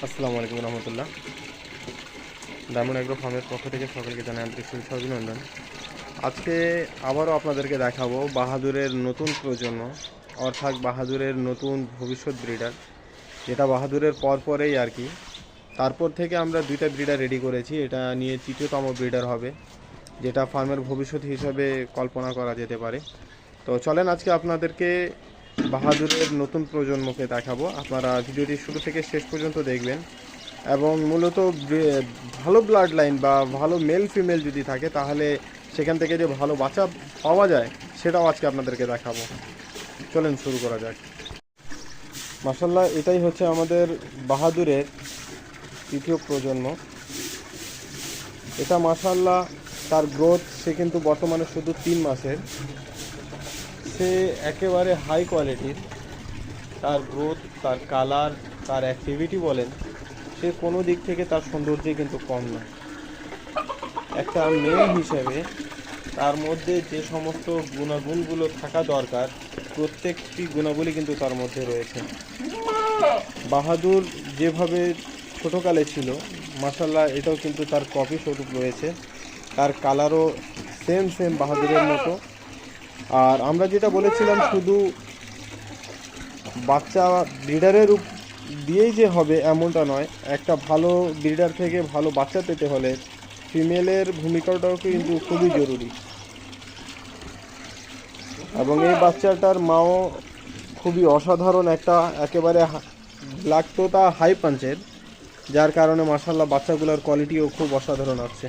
আসসালামু আলাইকুম রহমতুল্লাহ। Diamond agro ফার্মের পক্ষ থেকে সকলকে জানাই আন্তরিক শুভেচ্ছা অভিনন্দন। আজকে আবারও আপনাদেরকে দেখাবো বাহাদুরের নতুন প্রজন্ম, অর্থাৎ বাহাদুরের নতুন ভবিষ্যৎ ব্রিডার, যেটা বাহাদুরের পরেই আর কি। তারপর থেকে আমরা দুইটা ব্রিডার রেডি করেছি, এটা নিয়ে তৃতীয়তম ব্রিডার হবে, যেটা ফার্মের ভবিষ্যৎ হিসাবে কল্পনা করা যেতে পারে। তো চলেন আজকে আপনাদেরকে বাহাদুরের নতুন প্রজন্মকে দেখাবো। আপনারা ভিডিওটি শুরু থেকে শেষ পর্যন্ত দেখবেন এবং মূলত ভালো ব্লাড লাইন বা ভালো মেল ফিমেল যদি থাকে তাহলে সেখান থেকে যে ভালো বাচ্চা পাওয়া যায় সেটাও আজকে আপনাদেরকে দেখাবো। চলেন শুরু করা যাক। মাশাআল্লাহ, এটাই হচ্ছে আমাদের বাহাদুরের তৃতীয় প্রজন্ম। এটা মাশাআল্লাহ তার গ্রোথ, সে কিন্তু বর্তমানে শুধু 3 মাসের, সে একেবারে হাই কোয়ালিটির। তার গ্রোথ, তার কালার, তার অ্যাক্টিভিটি বলেন, সে কোনো দিক থেকে তার সৌন্দর্যে কিন্তু কম না। একটা মেয়ে হিসেবে তার মধ্যে যে সমস্ত গুণাগুণগুলো থাকা দরকার প্রত্যেকটি গুণাবলী কিন্তু তার মধ্যে রয়েছে। বাহাদুর যেভাবে ছোটোকালে ছিল, মাশাআল্লাহ এটাও কিন্তু তার কপি স্বরূপ রয়েছে। তার কালারও সেম বাহাদুরের মতো। আর আমরা যেটা বলেছিলাম শুধু বাচ্চা ব্রিডারের দিয়েই যে হবে এমনটা নয়, একটা ভালো ব্রিডার থেকে ভালো বাচ্চা পেতে হলে ফিমেলের ভূমিকাটাও কিন্তু খুবই জরুরি। এবং এই বাচ্চাটার মাও খুবই অসাধারণ, একটা একেবারে লাগতো তা হাই পাঞ্চের, যার কারণে মাশাআল্লাহ বাচ্চাগুলোর কোয়ালিটিও খুব অসাধারণ আছে।